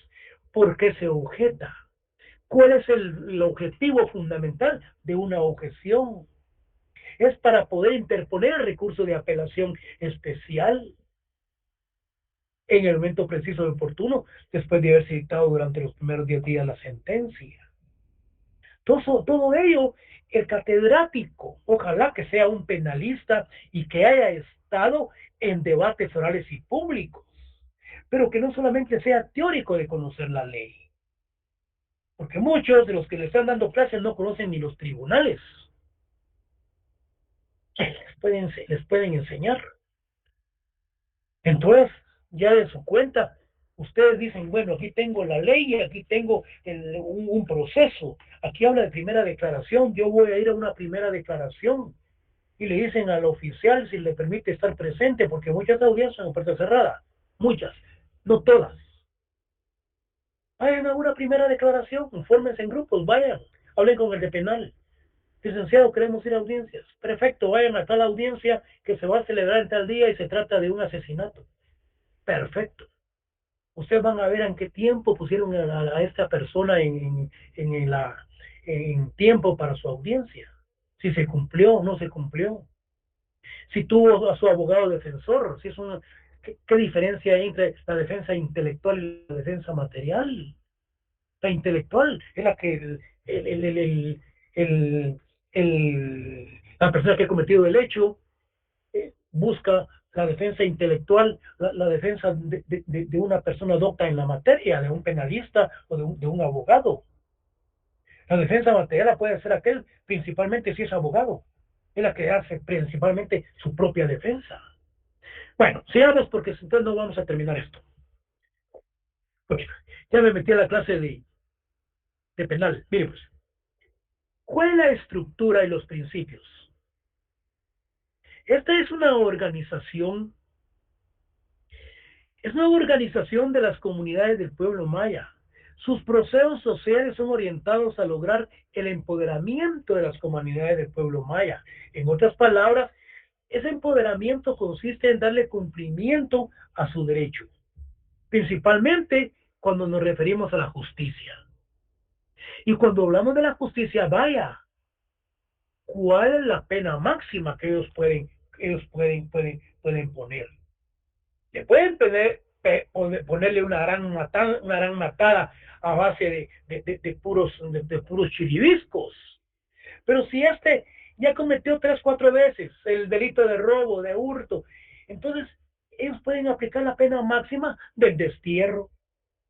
¿Por qué se objeta? ¿Cuál es el objetivo fundamental de una objeción? Es para poder interponer el recurso de apelación especial en el momento preciso y oportuno, después de haberse dictado durante los primeros 10 días la sentencia. Todo ello, el catedrático, ojalá que sea un penalista y que haya estado en debates orales y públicos, pero que no solamente sea teórico de conocer la ley, porque muchos de los que le están dando clases no conocen ni los tribunales. Les pueden enseñar. Entonces, ya de su cuenta, ustedes dicen, bueno, aquí tengo la ley y aquí tengo un proceso. Aquí habla de primera declaración, yo voy a ir a una primera declaración. Y le dicen al oficial si le permite estar presente, porque muchas audiencias son a puerta cerrada. Muchas, no todas. Vayan a una primera declaración, infórmense en grupos, vayan, hablen con el de penal. Licenciado, queremos ir a audiencias. Perfecto, vayan a tal audiencia que se va a celebrar en tal día y se trata de un asesinato. Perfecto. Ustedes van a ver en qué tiempo pusieron a esta persona en tiempo para su audiencia. Si se cumplió o no se cumplió. Si tuvo a su abogado defensor. Si es una, ¿qué diferencia hay entre la defensa intelectual y la defensa material? La intelectual es la que el- la persona que ha cometido el hecho busca la defensa intelectual, la defensa de una persona docta en la materia, de un penalista o de un abogado. La defensa material la puede hacer aquel, principalmente si es abogado, es la que hace principalmente su propia defensa. Bueno, sigamos porque entonces no vamos a terminar esto. Porque ya me metí a la clase de penal. Mire pues, ¿cuál es la estructura y los principios? Esta es una organización de las comunidades del pueblo maya. Sus procesos sociales son orientados a lograr el empoderamiento de las comunidades del pueblo maya. En otras palabras, ese empoderamiento consiste en darle cumplimiento a su derecho, principalmente cuando nos referimos a la justicia. Y cuando hablamos de la justicia, vaya, ¿cuál es la pena máxima que pueden poner? Le pueden ponerle una gran matada a base de puros chiribiscos. Pero si este ya cometió 3, 4 veces el delito de robo, de hurto, entonces ellos pueden aplicar la pena máxima del destierro.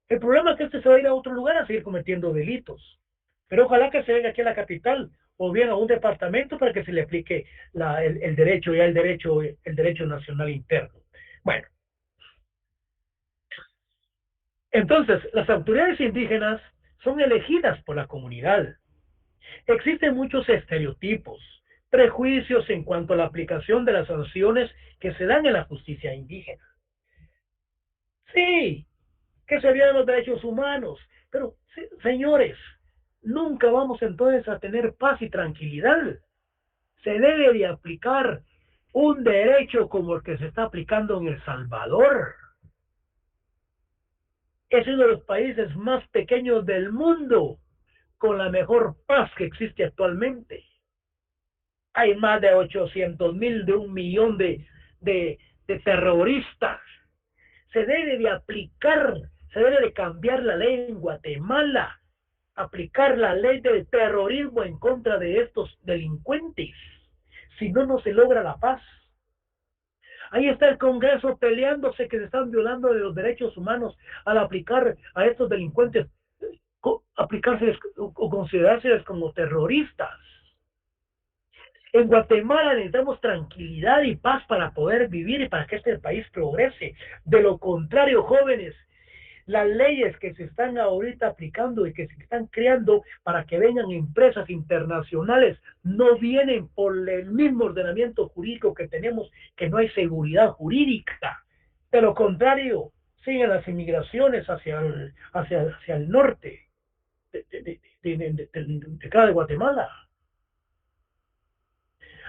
El problema es que este se va a ir a otro lugar a seguir cometiendo delitos. Pero ojalá que se venga aquí a la capital o bien a un departamento para que se le aplique el derecho, ya el derecho nacional interno. Bueno, entonces las autoridades indígenas son elegidas por la comunidad. Existen muchos estereotipos, prejuicios en cuanto a la aplicación de las sanciones que se dan en la justicia indígena. Sí, que se violan los derechos humanos, pero señores, nunca vamos entonces a tener paz y tranquilidad. Se debe de aplicar un derecho como el que se está aplicando en El Salvador. Es uno de los países más pequeños del mundo, con la mejor paz que existe actualmente. Hay más de 800,000 de 1,000,000 de terroristas. Se debe de aplicar, se debe de cambiar la ley en Guatemala, aplicar la ley del terrorismo en contra de estos delincuentes. Si no, no se logra la paz. Ahí está el Congreso peleándose que se están violando de los derechos humanos al aplicar a estos delincuentes, aplicarse o considerárseles como terroristas. En Guatemala necesitamos tranquilidad y paz para poder vivir y para que este país progrese. De lo contrario, jóvenes, las leyes que se están ahorita aplicando y que se están creando para que vengan empresas internacionales no vienen por el mismo ordenamiento jurídico que tenemos, que no hay seguridad jurídica. De lo contrario, siguen las inmigraciones hacia el norte de cada de Guatemala.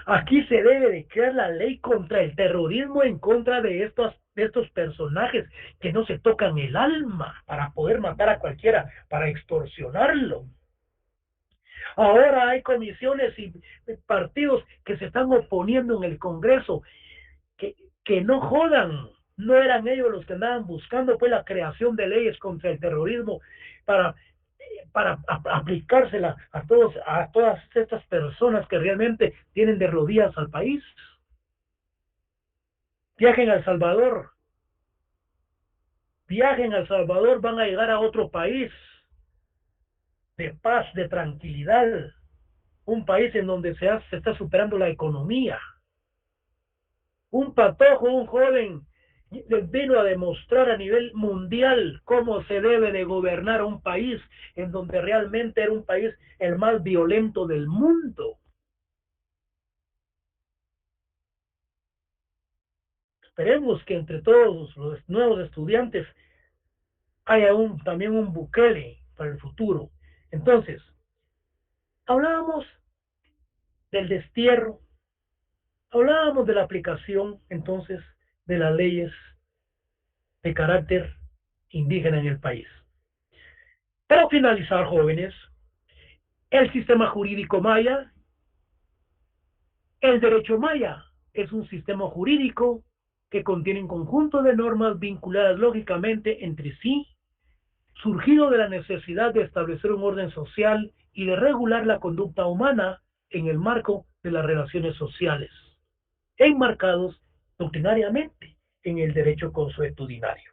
Aquí se debe de crear la ley contra el terrorismo en contra de estos personajes que no se tocan el alma para poder matar a cualquiera, para extorsionarlo. Ahora hay comisiones y partidos que se están oponiendo en el Congreso, que no jodan. No eran ellos los que andaban buscando pues la creación de leyes contra el terrorismo para aplicársela a todas estas personas que realmente tienen de rodillas al país. Viajen a El Salvador. Viajen a El Salvador, van a llegar a otro país de paz, de tranquilidad. Un país en donde se está superando la economía. Un patojo, un joven, vino a demostrar a nivel mundial cómo se debe de gobernar un país en donde realmente era un país el más violento del mundo. Esperemos que entre todos los nuevos estudiantes haya también un Bukele para el futuro. Entonces, hablábamos del destierro, hablábamos de la aplicación entonces de las leyes de carácter indígena en el país. Para finalizar, jóvenes, el sistema jurídico maya, el derecho maya es un sistema jurídico que contiene un conjunto de normas vinculadas lógicamente entre sí, surgido de la necesidad de establecer un orden social y de regular la conducta humana en el marco de las relaciones sociales, enmarcados doctrinariamente en el derecho consuetudinario.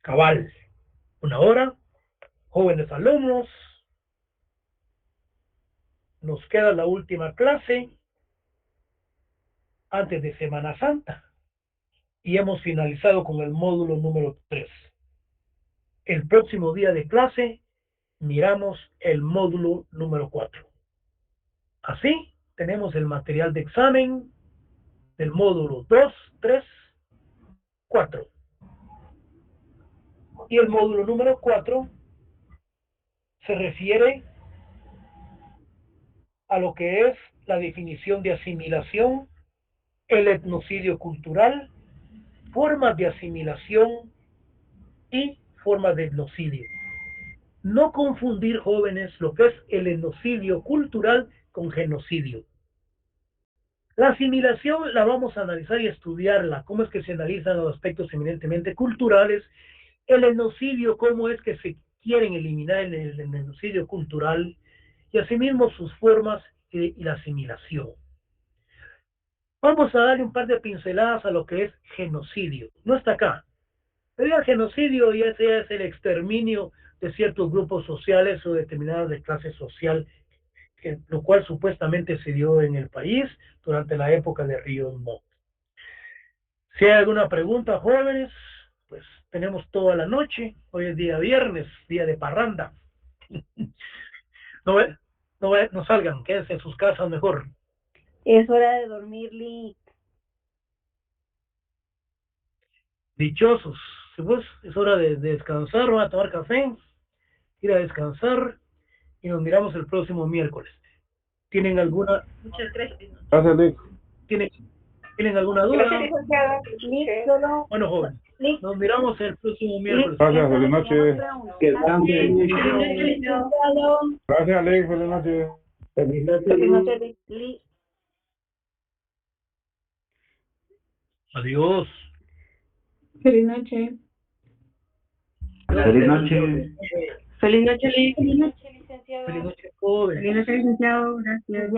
Cabal, una hora, jóvenes alumnos, nos queda la última clase antes de Semana Santa y hemos finalizado con el módulo número 3. El próximo día de clase miramos el módulo número 4. Así tenemos el material de examen del módulo 2, 3, 4. Y el módulo número 4 se refiere a lo que es la definición de asimilación, el etnocidio cultural, formas de asimilación y formas de etnocidio. No confundir, jóvenes, lo que es el etnocidio cultural con genocidio. La asimilación la vamos a analizar y estudiarla, cómo es que se analizan los aspectos eminentemente culturales, el etnocidio, cómo es que se quieren eliminar el etnocidio cultural, y asimismo sus formas y la asimilación. Vamos a darle un par de pinceladas a lo que es genocidio. No está acá. Pero el genocidio ya sea es el exterminio de ciertos grupos sociales o determinadas de clase social, lo cual supuestamente se dio en el país durante la época de Ríos Montt. Si hay alguna pregunta, jóvenes, pues tenemos toda la noche. Hoy es día viernes, día de parranda. No salgan, quédense en sus casas mejor. Es hora de dormir, Lee. Dichosos. Pues es hora de descansar, van a tomar café, ir a descansar y nos miramos el próximo miércoles. ¿Tienen alguna? Muchas gracias. Gracias, Nick. ¿Tienen alguna duda? Bueno, joven, nos miramos el próximo miércoles. Gracias, feliz noche. Que Gracias, Nick, feliz noche. Feliz noche, Lee. Adiós. Feliz noche. Feliz noche. Feliz noche, Lee. Feliz noche, licenciado. Feliz noche, joven. Feliz noche, licenciado. Gracias.